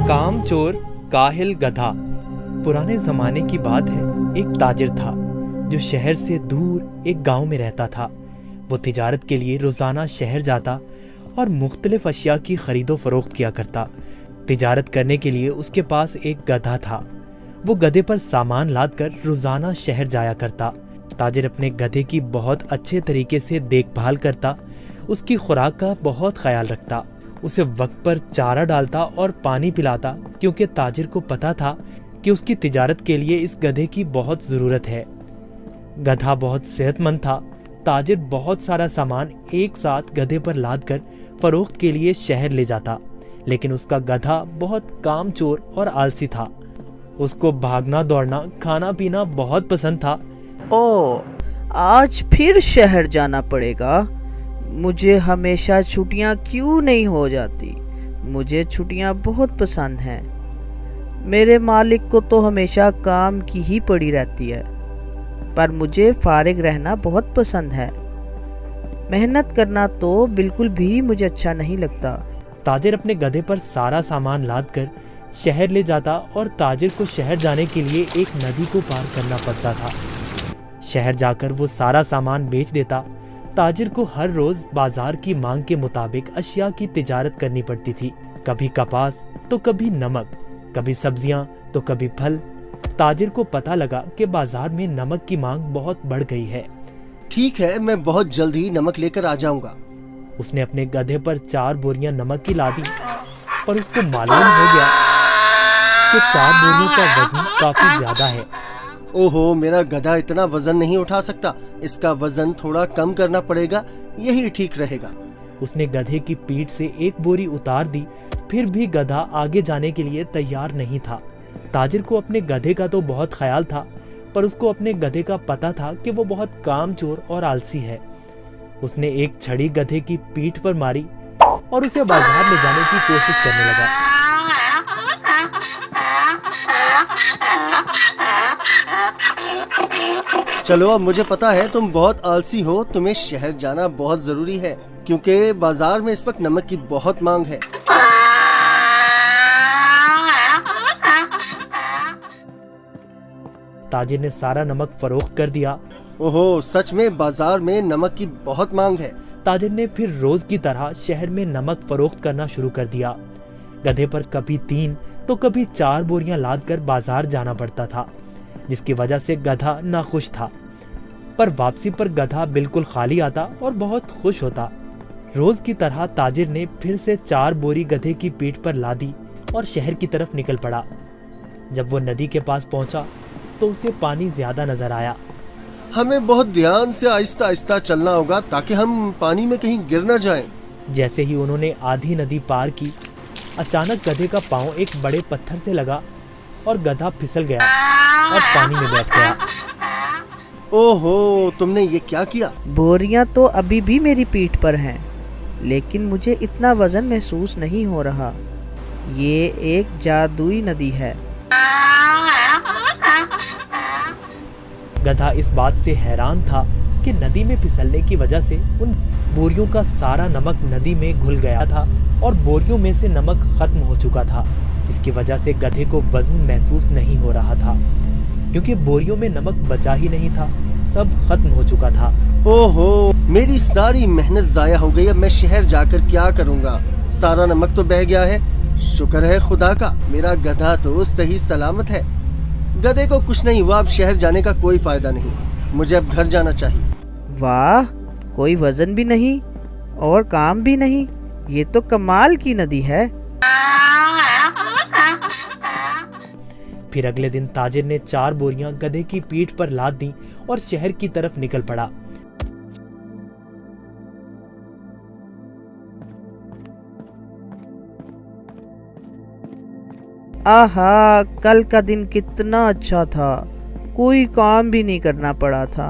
कामचोर काहिल गधा। पुराने जमाने की बात है, एक ताजिर था जो शहर से दूर एक गांव में रहता था। वो तिजारत के लिए रोजाना शहर जाता और मुख्तलिफ अशिया की खरीदो फरोख्त किया करता। तिजारत करने के लिए उसके पास एक गधा था। वो गधे पर सामान लादकर रोजाना शहर जाया करता। ताजिर अपने गधे की बहुत अच्छे तरीके से देखभाल करता, उसकी खुराक का बहुत ख्याल रखता, उसे वक्त पर चारा डालता और पानी पिलाता, क्योंकि ताजिर को पता था कि उसकी तिजारत के लिए इस गधे की बहुत ज़रूरत है। गधा बहुत सेहतमंद था। ताजिर बहुत सारा सामान एक साथ गधे पर लादकर फरोख्त के लिए शहर ले जाता, लेकिन उसका गधा बहुत कामचोर और आलसी था। उसको भागना दौड़ना, खाना पीना बहुत पसंद था। ओ, आज फिर शहर जाना पड़ेगा। मुझे हमेशा छुट्टियां क्यों नहीं हो जाती? मुझे छुट्टियां बहुत पसंद हैं। मेरे मालिक को तो हमेशा काम की ही पड़ी रहती है, पर मुझे फारिग रहना बहुत पसंद है। मेहनत करना तो बिल्कुल भी मुझे अच्छा नहीं लगता। ताजिर अपने गधे पर सारा सामान लादकर शहर ले जाता और ताजिर को शहर जाने के लिए एक नदी को पार करना पड़ता था। शहर जाकर वो सारा सामान बेच देता। ताजिर को हर रोज बाजार की मांग के मुताबिक अशिया की तिजारत करनी पड़ती थी। कभी कपास तो कभी नमक, कभी सब्जियां तो कभी फल। ताजिर को पता लगा कि बाजार में नमक की मांग बहुत बढ़ गई है। ठीक है, मैं बहुत जल्द ही नमक लेकर आ जाऊंगा। उसने अपने गधे पर 4 बोरियां नमक की लादी, पर उसको मालूम हो गया कि 4 बोरियों का वजन काफी ज्यादा है। ओहो, मेरा गधा इतना वजन नहीं उठा सकता। इसका वजन थोड़ा कम करना पड़ेगा, यही ठीक रहेगा। उसने गधे की पीठ से एक बोरी उतार दी, फिर भी गधा आगे जाने के लिए तैयार नहीं था। ताजिर को अपने गधे का तो बहुत ख्याल था, पर उसको अपने गधे का पता था कि वो बहुत कामचोर और आलसी है। उसने एक छड़ी गधे की पीठ पर मारी और उसे बाजार ले जाने की कोशिश करने लगा। चलो, अब मुझे पता है तुम बहुत आलसी हो। तुम्हें शहर जाना बहुत जरूरी है, क्योंकि बाजार में इस वक्त नमक की बहुत मांग है। ताजिर ने सारा नमक फरोख्त कर दिया। ओहो, सच में बाजार में नमक की बहुत मांग है। ताजिर ने फिर रोज की तरह शहर में नमक फरोख्त करना शुरू कर दिया। गधे पर कभी 3 तो कभी 4 बोरियां लादकर बाजार जाना पड़ता था, जिसकी वजह से गधा नाखुश था। पर वापसी पर गधा बिल्कुल खाली आता और बहुत खुश होता। रोज की तरह ताजिर ने फिर से 4 बोरी गधे की पीठ पर लादी और शहर की तरफ निकल पड़ा। जब वो नदी के पास पहुंचा तो उसे पानी ज्यादा नजर आया। हमें बहुत ध्यान से आहिस्ता आहिस्ता चलना होगा, ताकि हम पानी में कहीं गिर न जाएं। जैसे ही उन्होंने आधी नदी पार की, अचानक गधे का पांव एक बड़े पत्थर से लगा और गधा फिसल गया और पानी में बैठ गया। ओहो, तुमने ये क्या किया? बोरियां तो अभी भी मेरी पीठ पर हैं, लेकिन मुझे इतना वजन महसूस नहीं हो रहा। ये एक जादुई नदी है। गधा इस बात से हैरान था कि नदी में फिसलने की वजह से उन बोरियों का सारा नमक नदी में घुल गया था और बोरियों में से नमक खत्म हो चुका था। इसकी वजह से गधे को वजन महसूस नहीं हो रहा था, क्योंकि बोरियों में नमक बचा ही नहीं था, सब खत्म हो चुका था। ओहो, मेरी सारी मेहनत जाया हो गई। अब मैं शहर जाकर क्या करूँगा? सारा नमक तो बह गया है। शुक्र है खुदा का, मेरा गधा तो सही सलामत है। गधे को कुछ नहीं हुआ। अब शहर जाने का कोई फायदा नहीं, मुझे अब घर जाना चाहिए। वाह, कोई वजन भी नहीं और काम भी नहीं। ये तो कमाल की नदी है। फिर अगले दिन ताजिर ने 4 बोरियां गधे की पीठ पर लाद दी और शहर की तरफ निकल पड़ा। आहा, कल का दिन कितना अच्छा था। कोई काम भी नहीं करना पड़ा था।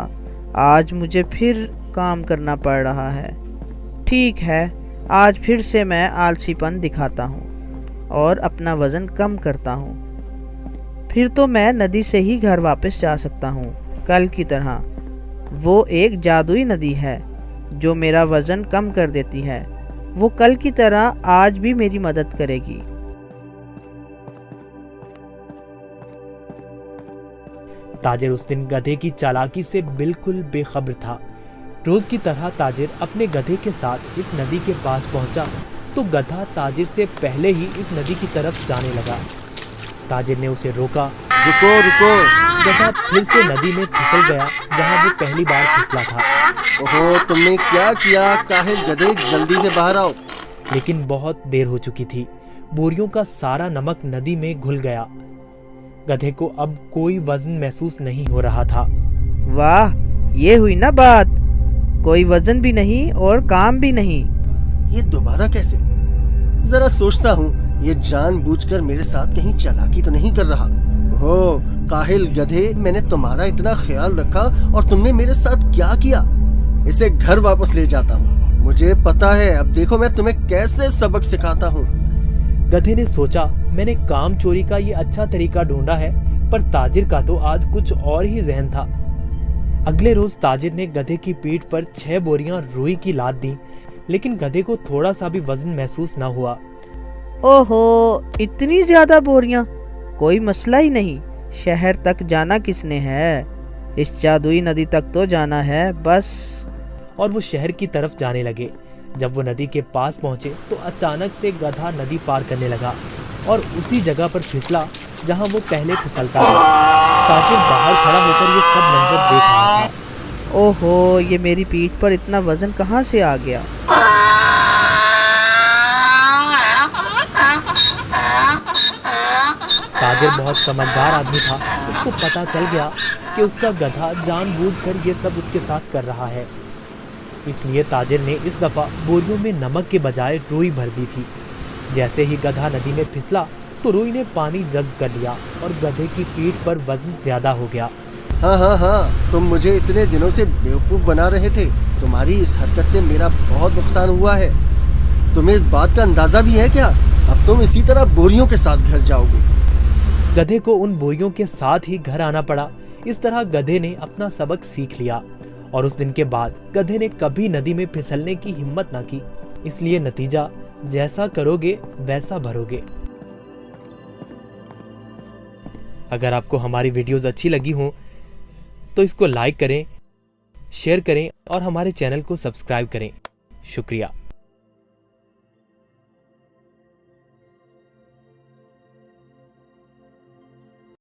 आज मुझे फिर काम करना पड़ रहा है। ठीक है, आज फिर से मैं आलसीपन दिखाता हूँ और अपना वज़न कम करता हूँ। फिर तो मैं नदी से ही घर वापस जा सकता हूँ कल की तरह। वो एक जादुई नदी है जो मेरा वज़न कम कर देती है। वो कल की तरह आज भी मेरी मदद करेगी। ताजिर उस दिन गधे की चालाकी से बिल्कुल बेखबर था। रोज की तरह ताजिर अपने गधे के साथ इस नदी के पास पहुंचा तो गधा ताजिर से पहले ही इस नदी की तरफ जाने लगा। ताजिर ने उसे रोका। रुको रुको। गधा फिर से नदी में फिसल गया जहां वो पहली बार फिसला था। ओहो, तुमने क्या किया? काहिल गधे, जल्दी से बाहर आओ। लेकिन बहुत देर हो चुकी थी। बोरियों का सारा नमक नदी में घुल गया। गधे को अब कोई वजन महसूस नहीं हो रहा था। वाह, ये हुई ना बात। कोई वजन भी नहीं और काम भी नहीं। ये दोबारा कैसे? जरा सोचता हूँ, ये जानबूझकर मेरे साथ कहीं चालाकी तो नहीं कर रहा। हो काहिल गधे, मैंने तुम्हारा इतना ख्याल रखा और तुमने मेरे साथ क्या किया? इसे घर वापस ले जाता हूँ। मुझे पता है, अब देखो मैं तुम्हें कैसे सबक सिखाता हूँ। गधे ने सोचा, मैंने काम चोरी का ये अच्छा तरीका ढूंढा है, पर ताजिर का तो आज कुछ और ही जहन था। अगले रोज ताजिर ने गधे की पीठ पर 6 बोरियां रुई की लाद दी, लेकिन गधे को थोड़ा सा भी वजन महसूस न हुआ। ओहो, इतनी ज्यादा बोरियां? कोई मसला ही नहीं। शहर तक जाना किसने है? इस जादुई नदी तक तो जाना है बस। और वो शहर की तरफ जाने लगे। जब वो नदी के पास पहुंचे तो अचानक से गधा नदी पार करने लगा और उसी जगह पर फिसला जहां वो पहले फिसलता था। ताजिर बाहर खड़ा होकर ये सब मंजर देख रहा था। ओहो, ये मेरी पीठ पर इतना वजन कहाँ से आ गया? ताजिर बहुत समझदार आदमी था। उसको पता चल गया कि उसका गधा जानबूझकर ये सब उसके साथ कर रहा है। इसलिए ताजिर ने इस दफा बोरियों में नमक के बजाय रुई भर दी थी। जैसे ही गधा नदी में फिसला तो रुई ने पानी जज्ब कर लिया और गधे की पीठ पर वजन ज्यादा हो गया। हाँ, तुम मुझे इतने दिनों से बेवकूफ बना रहे थे। तुम्हारी इस हरकत से मेरा बहुत नुकसान हुआ है। तुम्हें इस बात का अंदाजा भी है क्या? अब तुम इसी तरह बोरियों के साथ घर जाओगे। गधे को उन बोरियों के साथ ही घर आना पड़ा। इस तरह गधे ने अपना सबक सीख लिया और उस दिन के बाद गधे ने कभी नदी में फिसलने की हिम्मत ना की। इसलिए नतीजा, जैसा करोगे वैसा भरोगे। अगर आपको हमारी वीडियोस अच्छी लगी हो तो इसको लाइक करें, शेयर करें और हमारे चैनल को सब्सक्राइब करें। शुक्रिया।